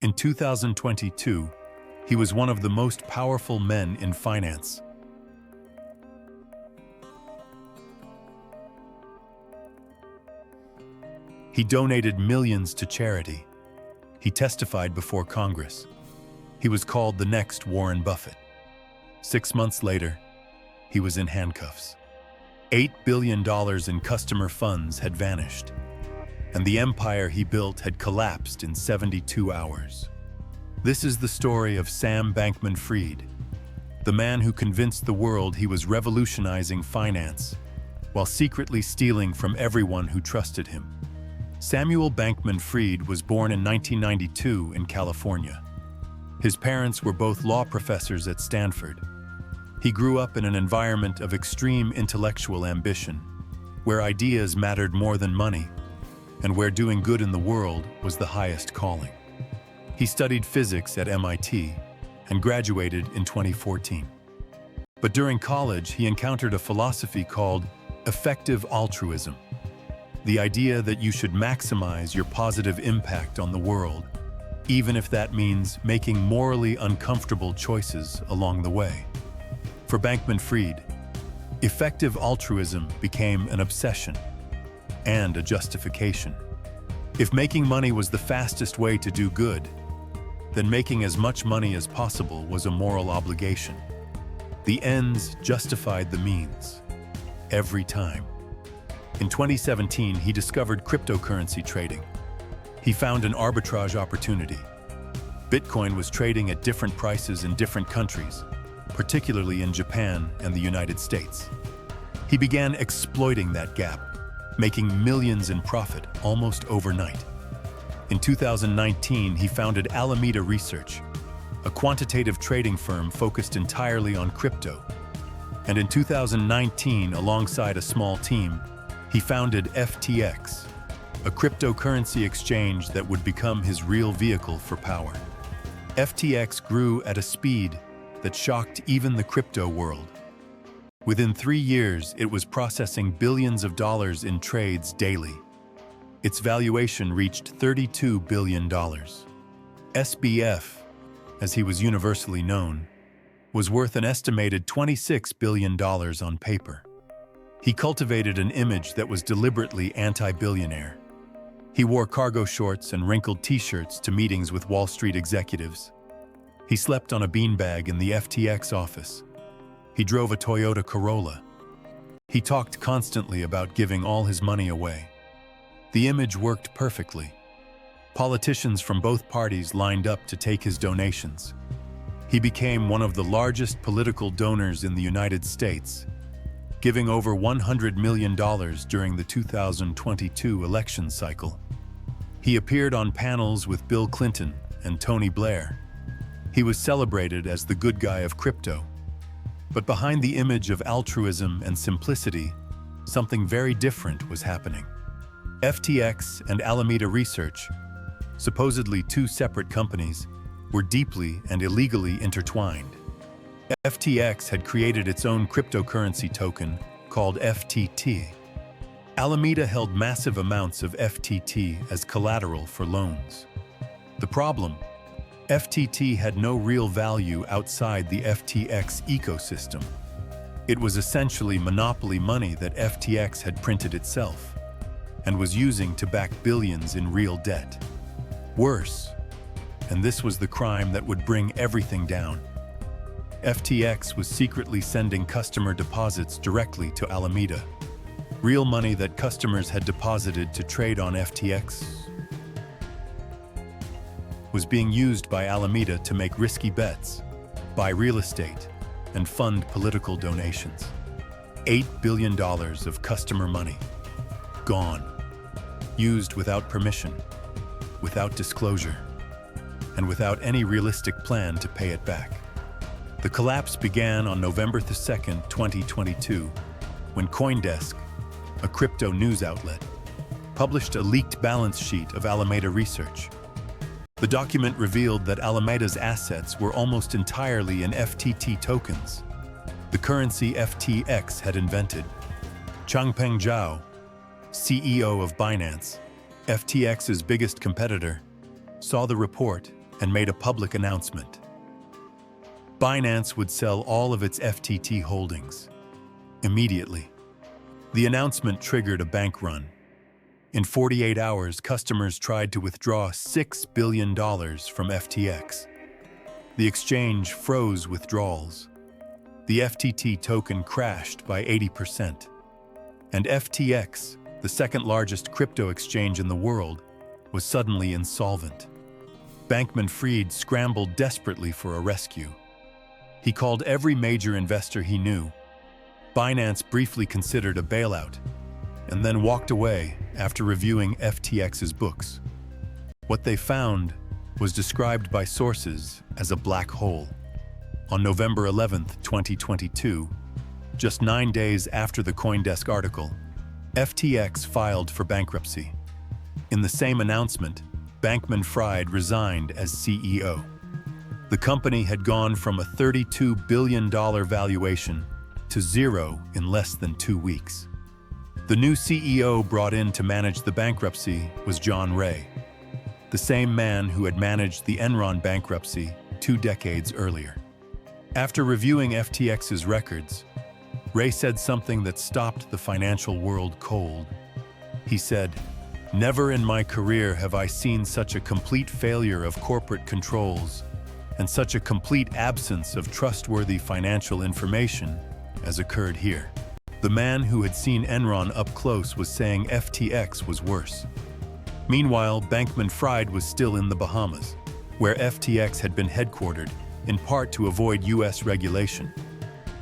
In 2022, he was one of the most powerful men in finance. He donated millions to charity. He testified before Congress. He was called the next Warren Buffett. 6 months later, he was in handcuffs. $8 billion in customer funds had vanished, and the empire he built had collapsed in 72 hours. This is the story of Sam Bankman-Fried, the man who convinced the world he was revolutionizing finance while secretly stealing from everyone who trusted him. Samuel Bankman-Fried was born in 1992 in California. His parents were both law professors at Stanford. He grew up in an environment of extreme intellectual ambition, where ideas mattered more than money, and where doing good in the world was the highest calling. He studied physics at MIT and graduated in 2014. But during college, he encountered a philosophy called effective altruism, the idea that you should maximize your positive impact on the world, even if that means making morally uncomfortable choices along the way. For Bankman-Fried, effective altruism became an obsession and a justification. If making money was the fastest way to do good, then making as much money as possible was a moral obligation. The ends justified the means, every time. In 2017, he discovered cryptocurrency trading. He found an arbitrage opportunity. Bitcoin was trading at different prices in different countries, particularly in Japan and the United States. He began exploiting that gap, making millions in profit almost overnight. In 2019, he founded Alameda Research, a quantitative trading firm focused entirely on crypto. And in 2019, alongside a small team, he founded FTX, a cryptocurrency exchange that would become his real vehicle for power. FTX grew at a speed that shocked even the crypto world. Within 3 years, it was processing billions of dollars in trades daily. Its valuation reached $32 billion. SBF, as he was universally known, was worth an estimated $26 billion on paper. He cultivated an image that was deliberately anti-billionaire. He wore cargo shorts and wrinkled t-shirts to meetings with Wall Street executives. He slept on a beanbag in the FTX office. He drove a Toyota Corolla. He talked constantly about giving all his money away. The image worked perfectly. Politicians from both parties lined up to take his donations. He became one of the largest political donors in the United States, giving over $100 million during the 2022 election cycle. He appeared on panels with Bill Clinton and Tony Blair. He was celebrated as the good guy of crypto. But behind the image of altruism and simplicity, something very different was happening. FTX and Alameda Research, supposedly two separate companies, were deeply and illegally intertwined. FTX had created its own cryptocurrency token called FTT. Alameda held massive amounts of FTT as collateral for loans. The problem: FTT had no real value outside the FTX ecosystem. It was essentially monopoly money that FTX had printed itself and was using to back billions in real debt. Worse, and this was the crime that would bring everything down, FTX was secretly sending customer deposits directly to Alameda. Real money that customers had deposited to trade on FTX was being used by Alameda to make risky bets, buy real estate, and fund political donations. $8 billion of customer money, gone, used without permission, without disclosure, and without any realistic plan to pay it back. The collapse began on November 2, 2022, when CoinDesk, a crypto news outlet, published a leaked balance sheet of Alameda Research. The document revealed that Alameda's assets were almost entirely in FTT tokens, the currency FTX had invented. Changpeng Zhao, CEO of Binance, FTX's biggest competitor, saw the report and made a public announcement. Binance would sell all of its FTT holdings. Immediately, the announcement triggered a bank run. In 48 hours, customers tried to withdraw $6 billion from FTX. The exchange froze withdrawals. The FTT token crashed by 80%. And FTX, the second largest crypto exchange in the world, was suddenly insolvent. Bankman-Fried scrambled desperately for a rescue. He called every major investor he knew. Binance briefly considered a bailout, and then walked away after reviewing FTX's books. What they found was described by sources as a black hole. On November 11, 2022, just 9 days after the CoinDesk article, FTX filed for bankruptcy. In the same announcement, Bankman-Fried resigned as CEO. The company had gone from a $32 billion valuation to zero in less than 2 weeks. The new CEO brought in to manage the bankruptcy was John Ray, the same man who had managed the Enron bankruptcy 2 decades earlier. After reviewing FTX's records, Ray said something that stopped the financial world cold. He said, "Never in my career have I seen such a complete failure of corporate controls and such a complete absence of trustworthy financial information as occurred here." The man who had seen Enron up close was saying FTX was worse. Meanwhile, Bankman-Fried was still in the Bahamas, where FTX had been headquartered, in part to avoid US regulation.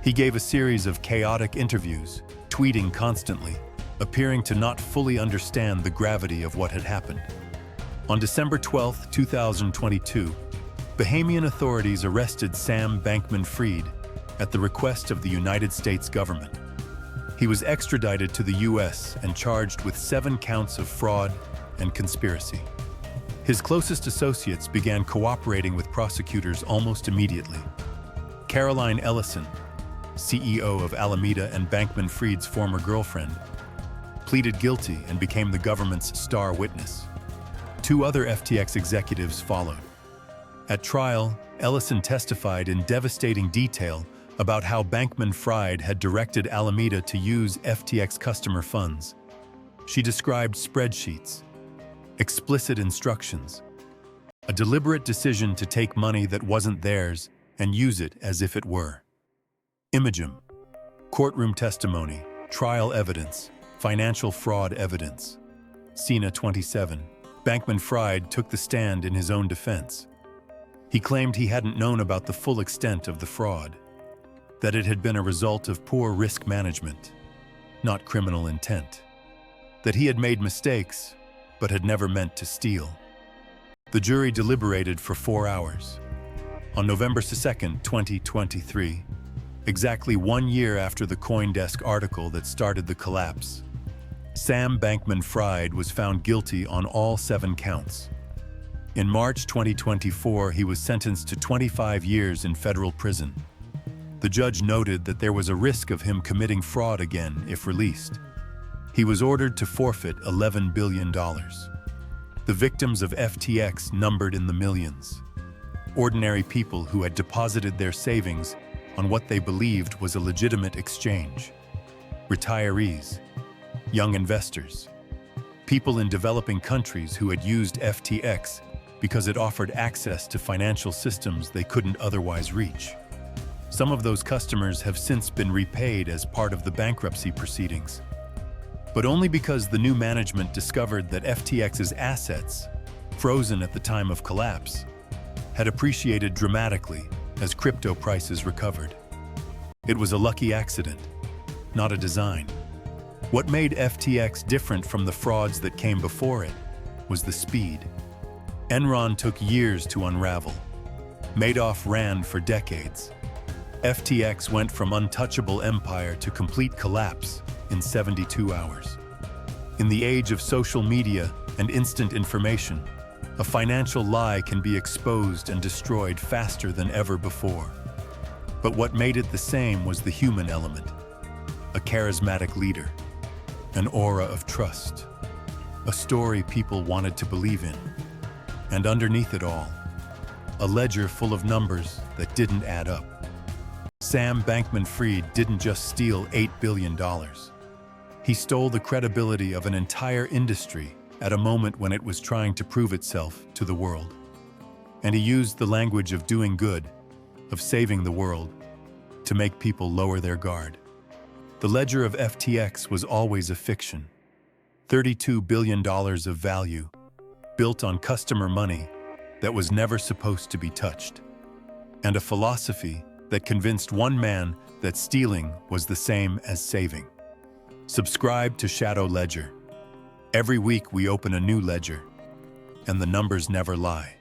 He gave a series of chaotic interviews, tweeting constantly, appearing to not fully understand the gravity of what had happened. On December 12, 2022, Bahamian authorities arrested Sam Bankman-Fried at the request of the United States government. He was extradited to the US and charged with 7 counts of fraud and conspiracy. His closest associates began cooperating with prosecutors almost immediately. Caroline Ellison, CEO of Alameda and Bankman-Fried's former girlfriend, pleaded guilty and became the government's star witness. 2 other FTX executives followed. At trial, Ellison testified in devastating detail about how Bankman-Fried had directed Alameda to use FTX customer funds. She described spreadsheets, explicit instructions, a deliberate decision to take money that wasn't theirs and use it as if it were. Imaging, courtroom testimony, trial evidence, financial fraud evidence. Cena 27. Bankman-Fried took the stand in his own defense. He claimed he hadn't known about the full extent of the fraud, that it had been a result of poor risk management, not criminal intent, that he had made mistakes but had never meant to steal. The jury deliberated for 4 hours. On November 2, 2023, exactly 1 year after the CoinDesk article that started the collapse, Sam Bankman-Fried was found guilty on all 7 counts. In March 2024, he was sentenced to 25 years in federal prison. The judge noted that there was a risk of him committing fraud again if released. He was ordered to forfeit $11 billion. The victims of FTX numbered in the millions. Ordinary people who had deposited their savings on what they believed was a legitimate exchange. Retirees, young investors, people in developing countries who had used FTX because it offered access to financial systems they couldn't otherwise reach. Some of those customers have since been repaid as part of the bankruptcy proceedings, but only because the new management discovered that FTX's assets, frozen at the time of collapse, had appreciated dramatically as crypto prices recovered. It was a lucky accident, not a design. What made FTX different from the frauds that came before it was the speed. Enron took years to unravel. Madoff ran for decades. FTX went from untouchable empire to complete collapse in 72 hours. In the age of social media and instant information, a financial lie can be exposed and destroyed faster than ever before. But what made it the same was the human element, a charismatic leader, an aura of trust, a story people wanted to believe in. And underneath it all, a ledger full of numbers that didn't add up. Sam Bankman-Fried didn't just steal $8 billion. He stole the credibility of an entire industry at a moment when it was trying to prove itself to the world. And he used the language of doing good, of saving the world, to make people lower their guard. The ledger of FTX was always a fiction. $32 billion of value, built on customer money that was never supposed to be touched. And a philosophy that convinced one man that stealing was the same as saving. Subscribe to Shadow Ledger. Every week we open a new ledger, and the numbers never lie.